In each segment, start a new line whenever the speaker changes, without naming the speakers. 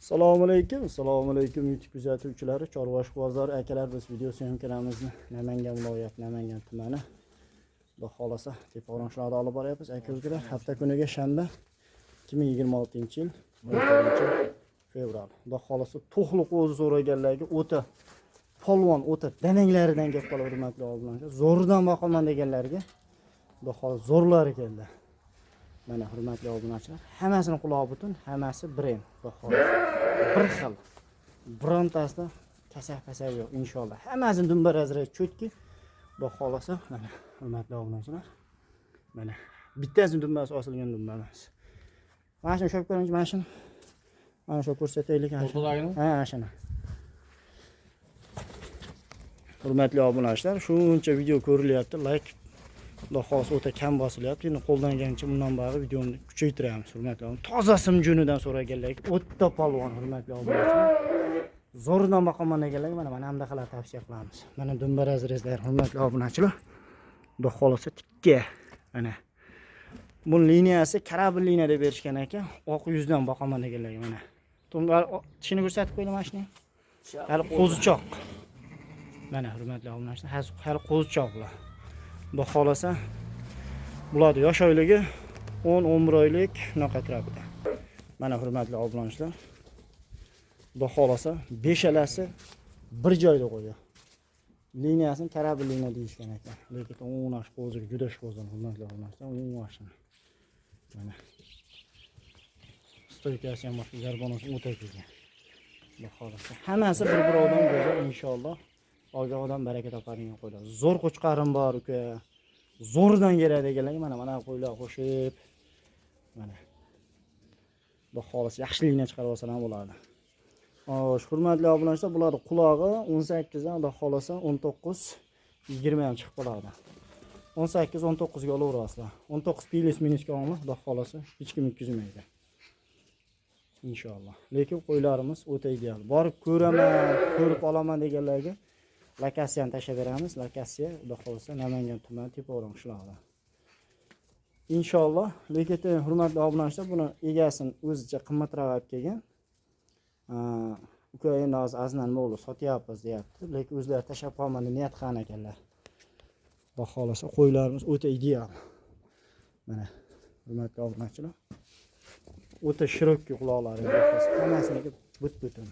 Assalomu alaykum YouTube kuzatuvchilari, Chorvosh bozori akalar, biz video syomkamizni Namangan viloyati, Namangan tumani Xudo xolasa Teparon shahrida olib boryapmiz. Aka-ukalar, hafta kuniga shanba 2026-yil 11-fevral. Xudo xolasa to'xliq o'zi so'raganlarga o'ta polvon, o'ta dananglaridan gap qilib hurmatli obunachilar. Zo'rdan boqaman deganlarga Xudo xolasa zo'rlari keldi. Mana hurmatli obunachilar, hammasini quloq butun, hammasi brend, Xudo xolasa. Bir xil. Birontasida kasak-pasak yo'q inshaalloh. Hammasini dumbarazray cho'tki. Xudo xolasa, mana hurmatli obunachilar. Mana bittasini dumbasi osilgan dumba emas. Mana shuni sho'p ko'ring, mana shuni. Mana shu ko'rsataylik. Ha, shuni. Hurmatli obunachilar, shuncha video ko'rilyapti, like Xudo xolasa o'ta kam bosilyapti. Endi qo'ldan kelgancha bundan bari videoni kuchaytiramiz, hurmatli obunachilar. Toza simjunidan so'raganlarga o'ta polvon, hurmatli obunachilar. Zo'ridan boqaman deganlarga mana bunaqalar tavsiya qilamiz. Mana dumbarazlar, hurmatli obunachilar. Xudo xolasa tikka. Mana bu liniyasi karabin liniya deb berishgan ekan. Oq yuzdan boqaman deganlarga mana. Tumbar tishini ko'rsatib qo'ydim mana shuni. Hali qo'zichoq. Mana hurmatli obunachilar, hali qo'zichoqlar. Xudo xolasa bularning yosh oyligi 10-11 oylik shunaqa turibdi. Mana hurmatli obunachilar, Xudo xolasa beshalasi bir joyda qo'ygan. Liniyasini karabin liniya deyishgan ekan. Lekin o'nash qo'ziga juda sho'zan hurmatli obunachilar, uning mashina. Mana stoykasi ham boshqa zarbonosi o'ta kelgan. Xudo xolasa hammasi bir-birovidan go'zal inshaalloh. Olgan baraka topadigan qo'ylar. Zo'r qo'chqarim bor uka. Zo'rdan keladi deganlarga mana qo'ylar qo'shib. Mana. Xudo xolasa yaxshi liniya chiqarib olsalar bo'ladi. Xo'sh, hurmatli obunachilar, bularning qulog'i 18 dan Xudo xolasa 19-20 ham chiqib qoladi. 18-19 ga olaverasizlar. 19 plus minusga olinglar, Xudo xolasa hech kim yetkazmaydi. Inshaalloh. Lekin qo'ylarimiz o'ta ideal. Borib ko'raman, ko'rib olaman deganlarga lokatsiyani tashlab beramiz. Lokatsiya Xudo xolasa Namangan tumani Teparon qishlog'ida. Inshaalloh. Lekin hurmatli obunachilar, buni egasini o'zicha qimmatroq olib kelgan. Uka endi hozir aznan bo'lib sotyapmiz deyapti. Lekin o'zlari tashlab qolman deb niyat qilgan ekanlar. Xudo xolasa qo'ylarimiz o'ta ideal. Mana hurmatli obunachilar, o'ta shirokki quloqlari, hammasini but-butun.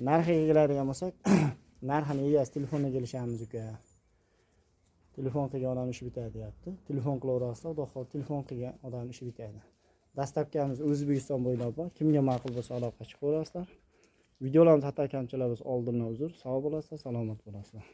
Narxiga keladigan bo'lsak, narxini egasi telefonga kelishamiz uka. Telefon qilgan odam ishi bitadi deyapti. Telefon qilaverasizlar, xudo xolasa telefon qilgan odam ishi bitadi. Dastavkamiz O'zbekiston bo'ylab bor. Kimga ma'qul bo'lsa aloqa chiqaverasizlar. Videolarimiz xato kamchilar bo'lsa oldindan uzr. Sog' bo'lasizlar, salomat bo'lasizlar.